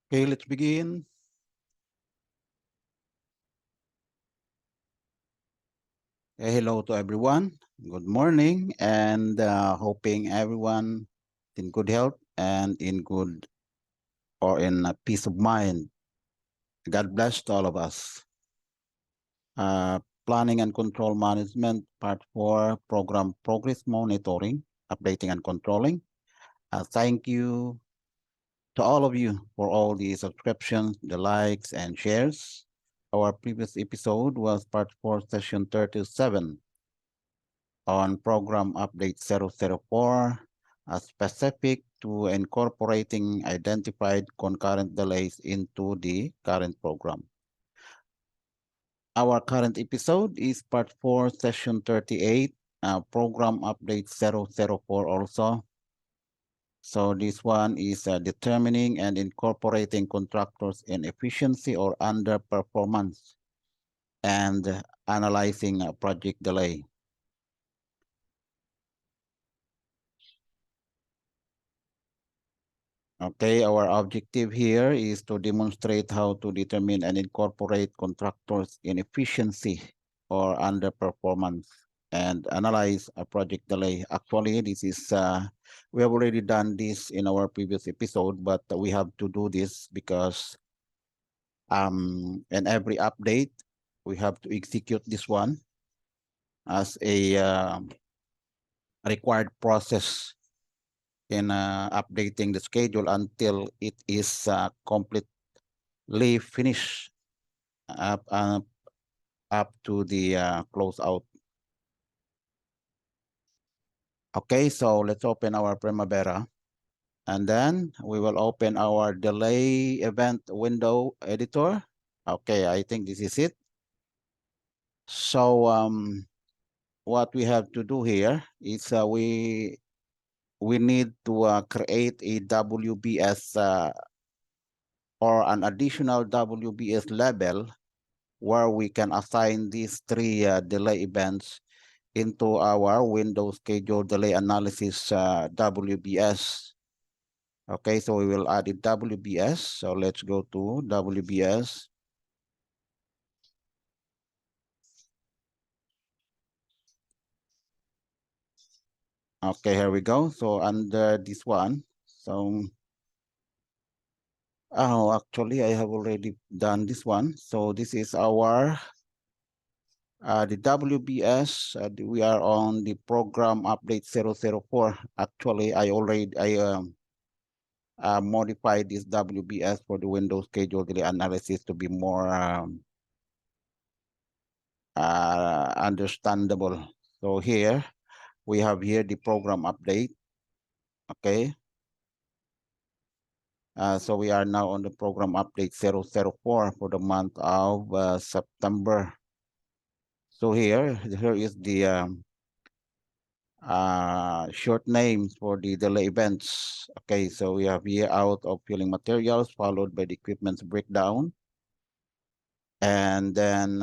Okay, let's begin. Hello to everyone. Good morning, and hoping everyone in good health and in good or in peace of mind. God bless to all of us. Planning and Control Management, Part 4, Program Progress Monitoring, Updating and Controlling. Thank you to all of you for all the subscriptions, the likes, and shares. Our previous episode was Part 4, Session 37. On Program Update 004, specific to incorporating identified concurrent delays into the current program. Our current episode is Part 4, Session 38, Program Update 004 also. So this one is determining and incorporating contractors' inefficiency or underperformance and analyzing a project delay. Okay, our objective here is to demonstrate how to determine and incorporate contractors' inefficiency or underperformance and analyze a project delay. Actually, this is, we have already done this in our previous episode, but we have to do this because in every update, we have to execute this one as a required process in updating the schedule until it is completely finished up to the closeout. Okay, so let's open our Primavera. And then we will open our delay event window editor. Okay, I think this is it. So what we have to do here is we need to create a WBS or an additional WBS label where we can assign these three delay events into our Windows schedule delay analysis WBS. Okay, so we will add it WBS. So let's go to WBS. Okay, here we go. So under this one, so actually I have already done this one. So this is our the WBS. We are on the program update 004. Actually, I modified this WBS for the Windows schedule delay analysis to be more understandable. So here we have here the program update. Okay. So we are now on the program update 004 for the month of September. So here is the short names for the delay events. Okay, so we have here out of filling materials followed by the equipment's breakdown. And then,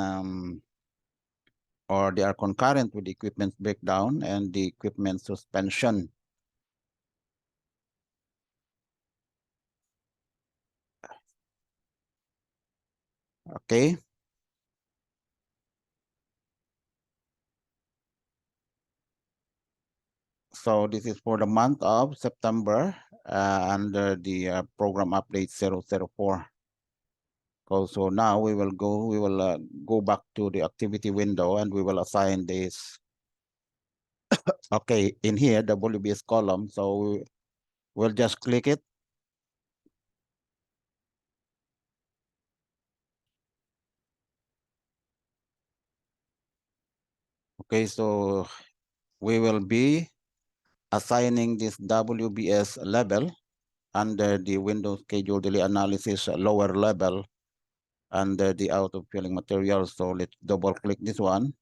or they are concurrent with the equipment's breakdown and the equipment suspension. Okay. So this is for the month of September under the program update 004. So now we will go back to the activity window and we will assign this. Okay, in here, the WBS column. So we'll just click it. Okay, so we will be assigning this WBS level under the Windows schedule delay analysis lower level under the out of filling materials. So let's double click this one.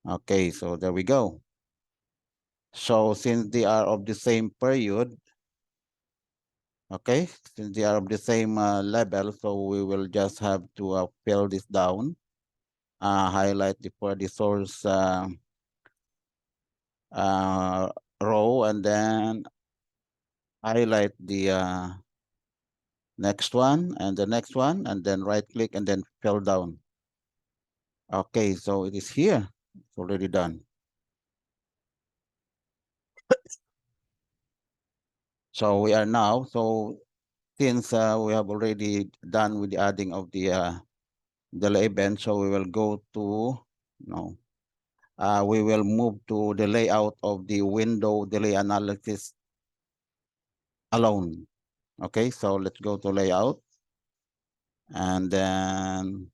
Okay, so there we go. So since they are of the same period, okay, since they are of the same level, so we will just have to fill this down, highlight the source row, and then highlight the Next one, and the next one, and then right click and then fill down. Okay, so it is here. It's already done. So we are now, so since we have already done with the adding of the delay event, so we will go to, no, we will move to the layout of the window delay analysis alone. Okay, so let's go to layout. And then,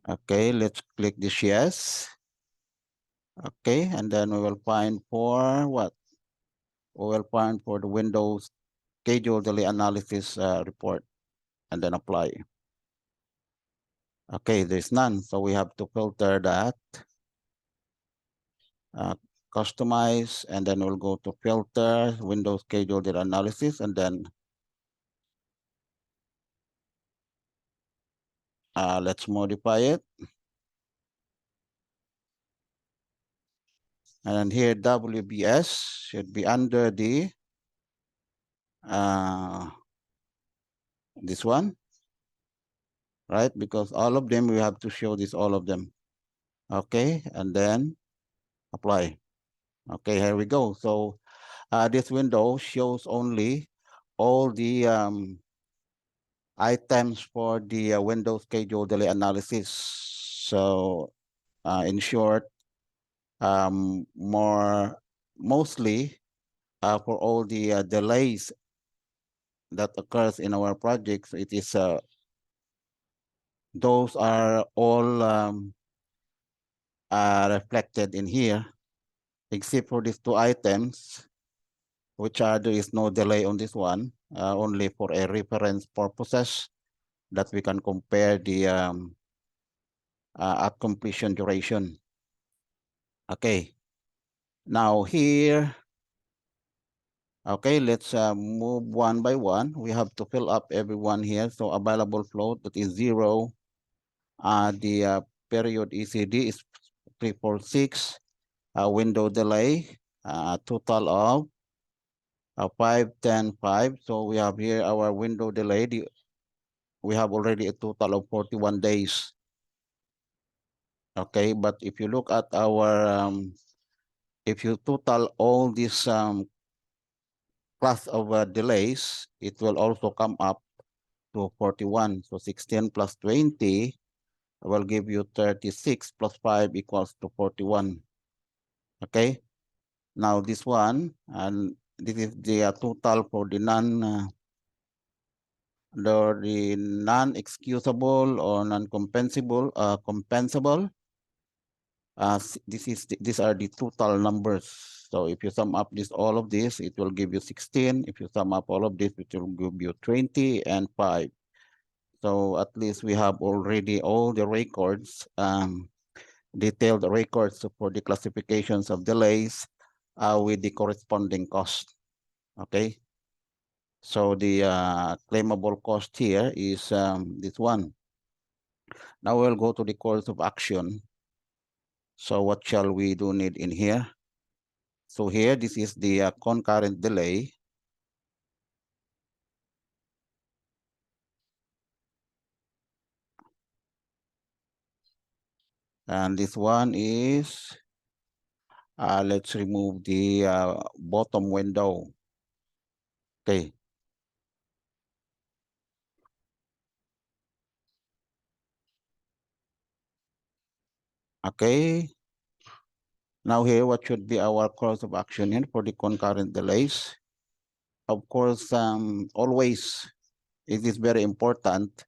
okay, let's click this yes. Okay, and then we will find for what? We will find for the Windows schedule delay analysis report and then apply. Okay, there's none, so we have to filter that. Uh, Customize, and then we'll go to filter, Windows schedule delay analysis, and then let's modify it. And here WBS should be under the this one, right? Because all of them, we have to show this, all of them. Okay, and then apply. Okay, here we go. So this window shows only all the items for the window schedule delay analysis. So in short, mostly for all the delays that occurs in our projects, it is those are all reflected in here, except for these two items, which are there is no delay on this one, only for a reference purposes that we can compare the at completion duration. Okay, now here, okay, let's move one by one. We have to fill up everyone here. So available float, that is 0. The period ECD is 346. Window delay, total of 5, 10, 5. So we have here our window delay. We have already a total of 41 days. Okay, but if you look at our, if you total all these class of delays, it will also come up to 41. So 16 plus 20 will give you 36 plus 5 equals to 41. Okay, now this one, and this is the total for the the non-excusable or non-compensable, compensable. These are the total numbers. So if you sum up this, all of this, it will give you 16. If you sum up all of this, it will give you 20 and 5. So at least we have already all the records, detailed records for the classifications of delays with the corresponding cost. Okay. So the claimable cost here is this one. Now we'll go to the course of action. So what shall we do need in here? So here, this is the concurrent delay. And this one is, let's remove the bottom window. Okay. Okay. Now here, what should be our course of action here for the concurrent delays? Of course, always, it is very important,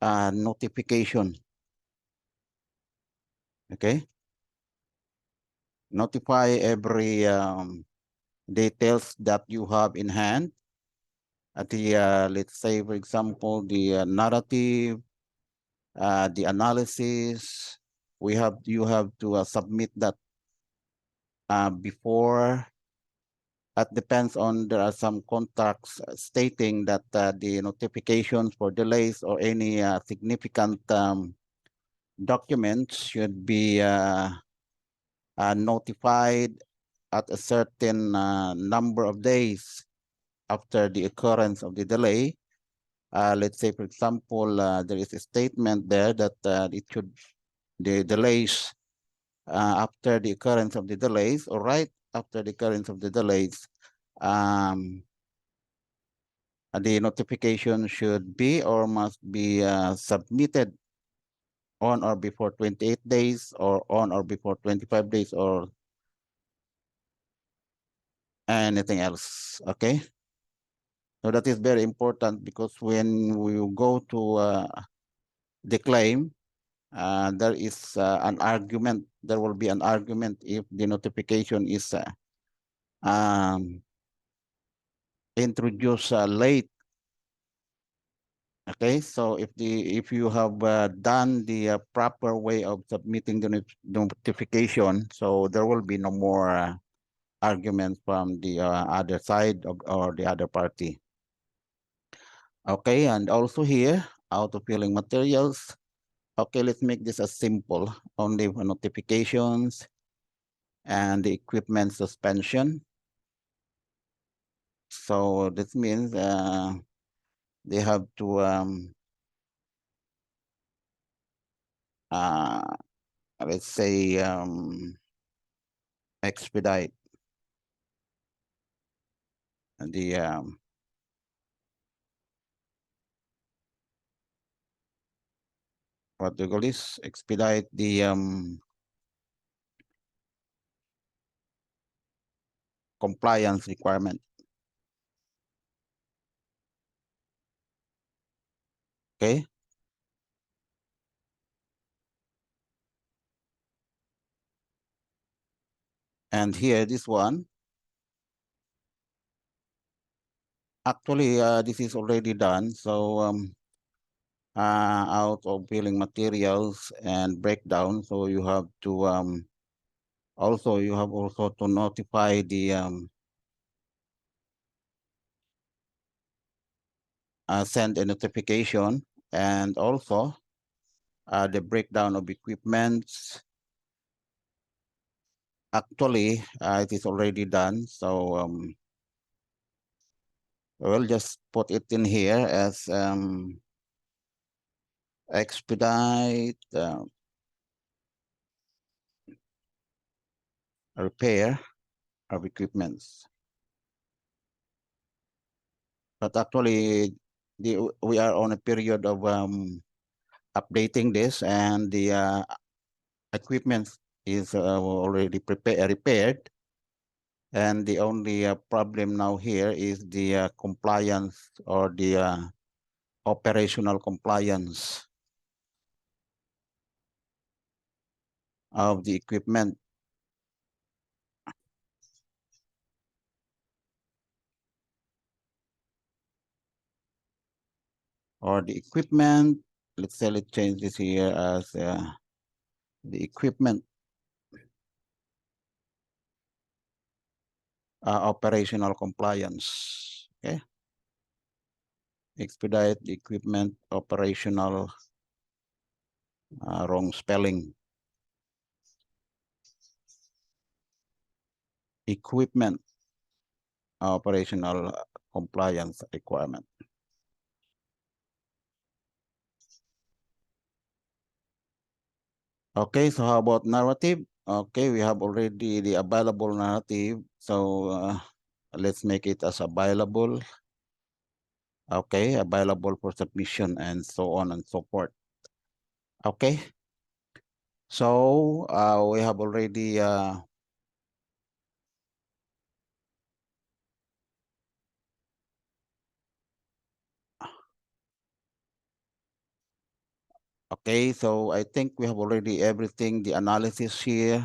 notification. Okay. Notify every details that you have in hand. At the, let's say, for example, the narrative, the analysis, you have to submit that before. That depends on, there are some contracts stating that the notifications for delays or any significant documents should be notified at a certain number of days after the occurrence of the delay. Let's say, for example, there is a statement there that the delays after the occurrence of the delays, or right after the occurrence of the delays, the notification should be or must be submitted on or before 28 days or on or before 25 days or anything else. Okay. So that is very important, because when we go to the claim, there is an argument. There will be an argument if the notification is introduced late. Okay, so if you have done the proper way of submitting the notification, so there will be no more arguments from the other side or the other party. Okay, and also here, auto-filling materials. Okay, let's make this as simple, only for notifications and the equipment suspension. So this means they have to let's say expedite the what do you call this? Expedite the compliance requirement. Okay. And here, this one, actually, this is already done. So out of billing materials and breakdown, so you have to also to notify the send a notification, and also the breakdown of equipments. Actually, it is already done. So we'll just put it in here as expedite repair of equipments. But actually, we are on a period of updating this, and the equipment is already repaired. And the only problem now here is the compliance, or the operational compliance of the equipment. Or the equipment, let's change this here as the equipment operational compliance. Okay. Expedite the equipment operational, wrong spelling. Equipment operational compliance requirement. Okay, so how about narrative? Okay, we have already the available narrative. So let's make it as available. Okay, available for submission, and so on and so forth. Okay. So we have already okay, so I think we have already everything, the analysis here.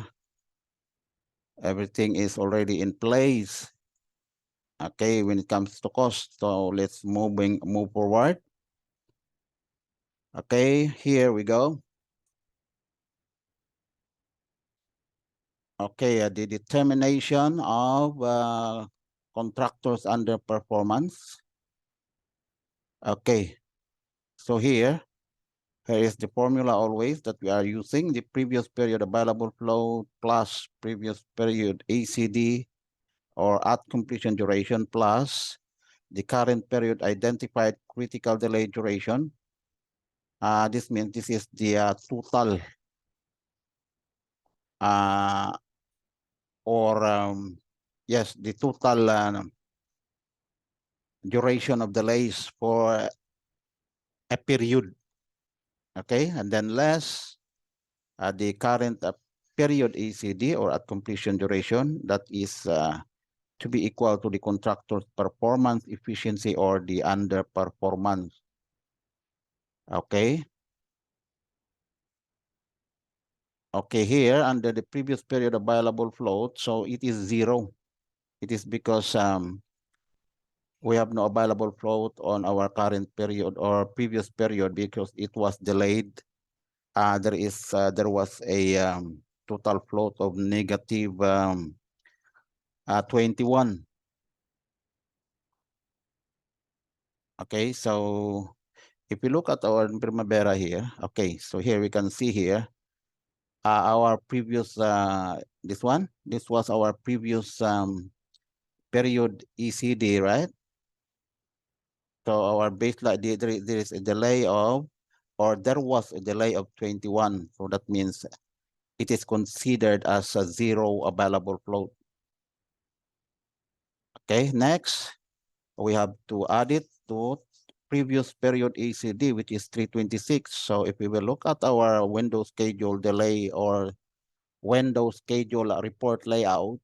Everything is already in place. Okay, when it comes to cost. So let's move forward. Okay, here we go. Okay, the determination of contractors' underperformance. Okay, so here Here is the formula always that we are using: the previous period available flow plus previous period ACD or at completion duration plus the current period identified critical delay duration. This means this is the total yes, the total duration of delays for a period. Okay, and then less the current period ACD or at completion duration, that is to be equal to the contractor's performance efficiency or the underperformance. Okay. Okay, here under the previous period available float, so it is 0. It is because we have no available float on our current period or previous period because it was delayed. There was a total float of negative 21. Okay, so if you look at our Primavera here, okay, so here we can see here our previous this was our previous period ECD, right? So our baseline, there is a delay of, or there was a delay of 21. So that means it is considered as a 0 available float. Okay, next, we have to add it to previous period ECD, which is 326. So if we will look at our window schedule delay or window schedule report layout,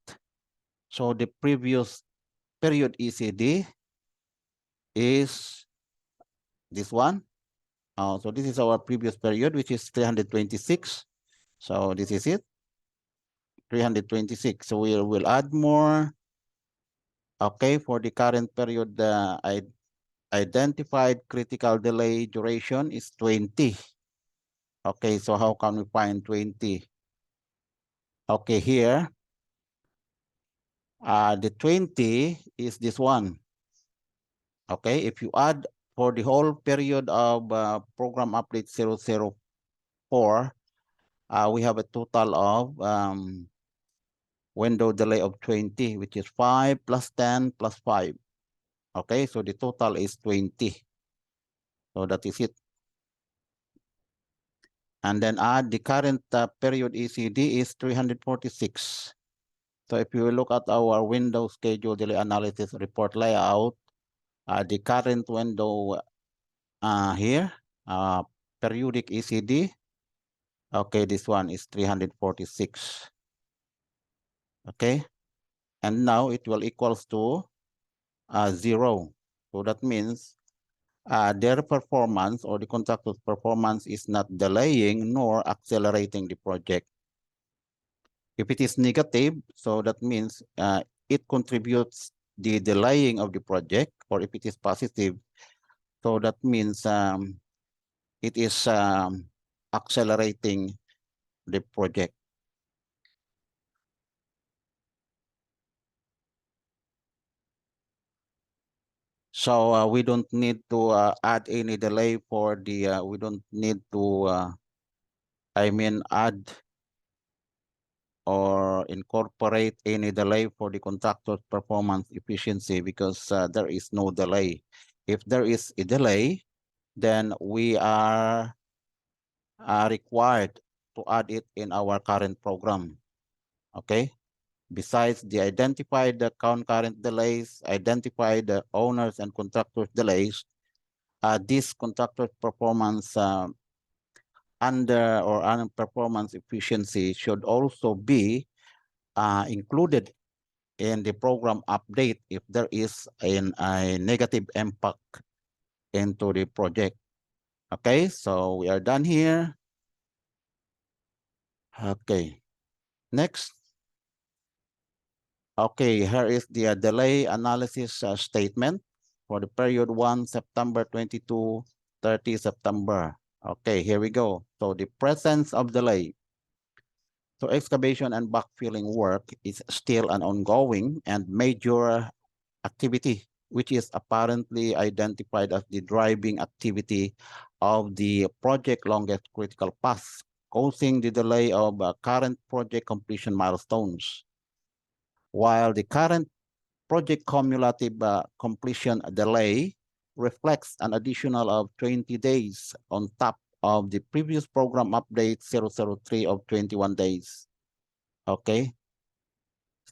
so the previous period ECD is this one. So this is our previous period, which is 326. So this is it, 326. So we will add more. Okay, for the current period, identified critical delay duration is 20. Okay, so how can we find 20? Okay, here, the 20 is this one. Okay, if you add for the whole period of program update 004, we have a total of window delay of 20, which is 5 plus 10 plus 5. Okay, so the total is 20. So that is it. And then add the current period ECD is 346. So if you look at our window schedule delay analysis report layout, the current window here, periodic ECD, okay, this one is 346. Okay, and now it will equals to 0. So that means their performance or the contractor's performance is not delaying nor accelerating the project. If it is negative, so that means it contributes the delaying of the project, or if it is positive, so that means it is accelerating the project. So we don't need to add any delay for the, we don't need to, add or incorporate any delay for the contractor's performance efficiency because there is no delay. If there is a delay, then we are required to add it in our current program. Okay. Besides the identified concurrent delays, identify the owners and contractors delays, this contractor's performance under or underperformance efficiency should also be included in the program update if there is a negative impact into the project. Okay, so we are done here. Okay, next. Okay, here is the delay analysis statement for the period 1 September 22, 30 September. Okay, here we go. So the presence of delay. So excavation and backfilling work is still an ongoing and major activity which is apparently identified as the driving activity of the project longest critical path, causing the delay of current project completion milestones. While the current project cumulative completion delay reflects an additional of 20 days on top of the previous program update 003 of 21 days. Okay.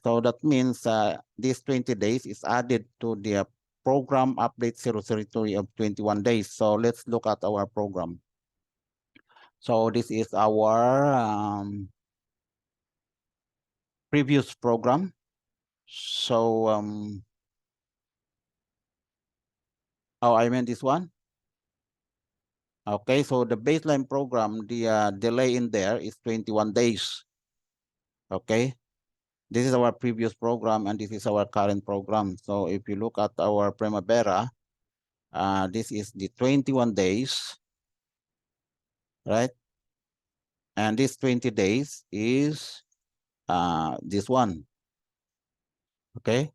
So that means this 20 days is added to the program update 003 of 21 days. So let's look at our program. So this is our previous program. So, oh, I meant this one. Okay, so the baseline program, the delay in there is 21 days. Okay, this is our previous program and this is our current program. So if you look at our Primavera, this is the 21 days, right? And this 20 days is this one, okay?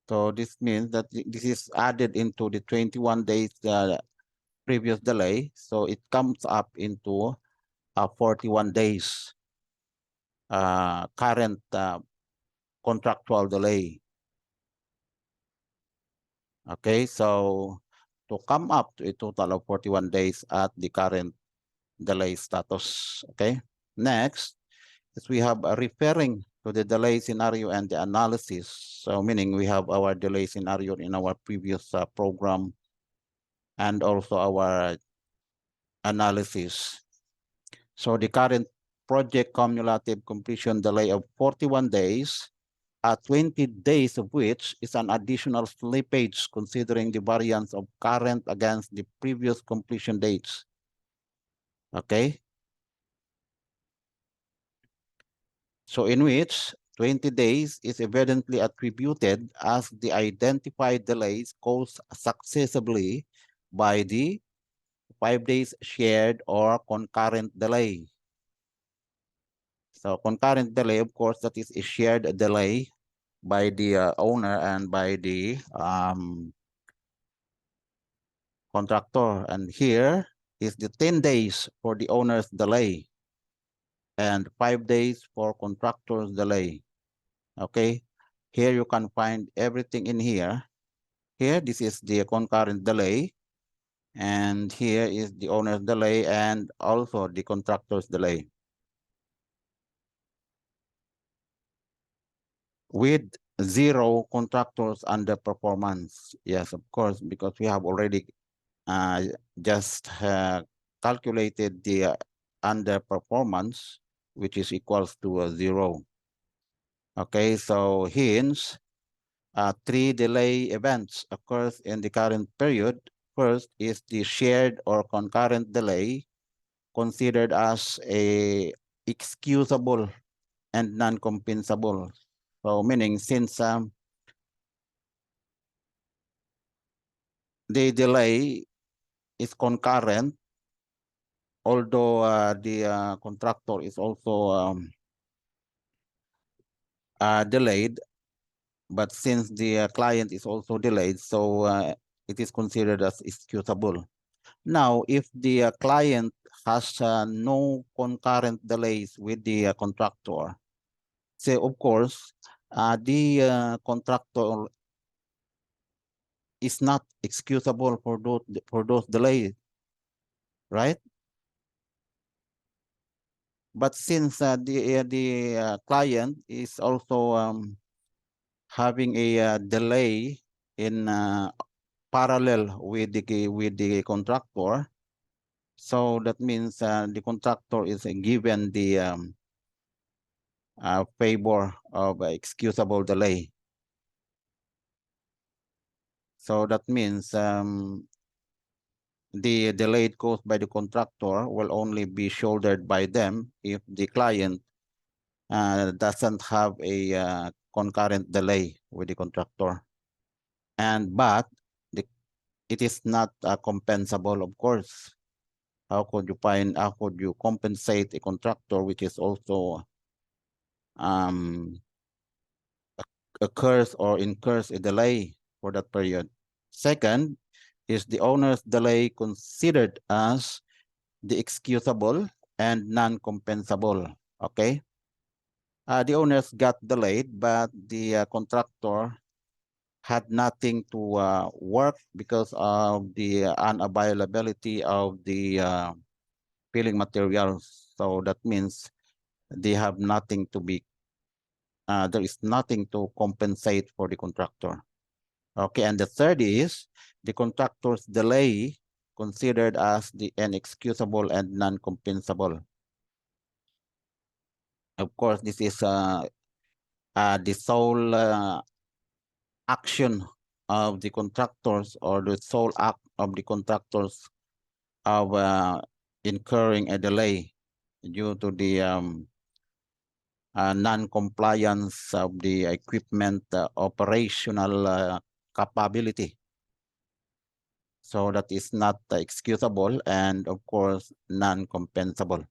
So this means that this is added into the 21 days previous delay. So it comes up into 41 days current contractual delay. Okay, so to come up to a total of 41 days at the current delay status. Okay, next is we have referring to the delay scenario and the analysis. So meaning we have our delay scenario in our previous program and also our analysis. So the current project cumulative completion delay of 41 days, 20 days of which is an additional slippage considering the variance of current against the previous completion dates. Okay. So in which 20 days is evidently attributed as the identified delays caused successively by the 5 days shared or concurrent delay. So concurrent delay, of course, that is a shared delay by the owner and by the contractor. And here is the 10 days for the owner's delay and 5 days for contractor's delay. Okay, here you can find everything in here. Here, this is the concurrent delay. And here is the owner's delay and also the contractor's delay. With 0 contractors underperformance. Yes, of course, because we have already just calculated the underperformance, which is equals to 0. Okay, so hence, 3 delay events occurs in the current period. First is the shared or concurrent delay considered as a excusable and non-compensable. So meaning since the delay is concurrent, although the contractor is also delayed, but since the client is also delayed, so it is considered as excusable. Now, if the client has no concurrent delays with the contractor, so of course, the contractor is not excusable for those delays, right? But since the client is also having a delay in parallel with the contractor, so that means the contractor is given the favor of excusable delay. So that means the delay caused by the contractor will only be shouldered by them if the client doesn't have a concurrent delay with the contractor. But it is not compensable, of course. How could you compensate a contractor which is also um, occurs or incurs a delay for that period. Second, is the owner's delay considered as the excusable and non-compensable? Okay. The owners got delayed, but the contractor had nothing to work because of the unavailability of the filling materials. So that means they have nothing to be, there is nothing to compensate for the contractor. Okay, and the third is the contractor's delay considered as the inexcusable and non-compensable. Of course, this is the sole action of the contractors or the sole act of the contractors of incurring a delay due to the non-compliance of the equipment operational capability. So that is not excusable and of course non-compensable.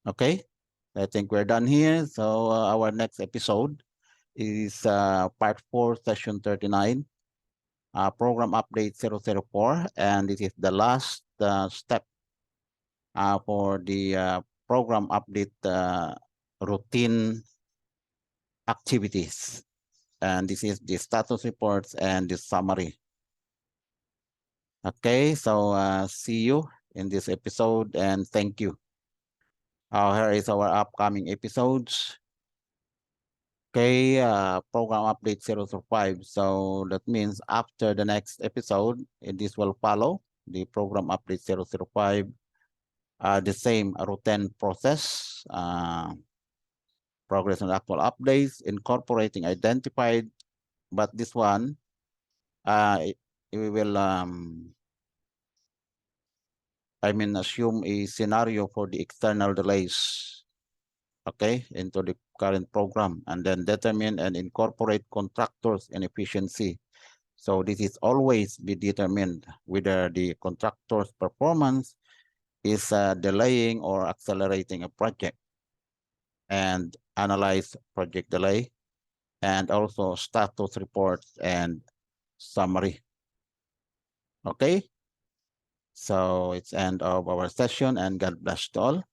Okay, I think we're done here. So our next episode is part 4, session 39, program update 004, and this is the last step for the program update routine activities. And this is the status reports and the summary. Okay, so see you in this episode and thank you. Here is our upcoming episodes. Okay, program update 005. So that means after the next episode, this will follow the program update 005, the same routine process, progress on actual updates, incorporating identified, but this one, we will, assume a scenario for the external delays, okay, into the current program, and then determine and incorporate contractors' inefficiency. So this is always be determined whether the contractor's performance is delaying or accelerating a project, and analyze project delay, and also status reports and summary. Okay, so it's end of our session and God bless to all.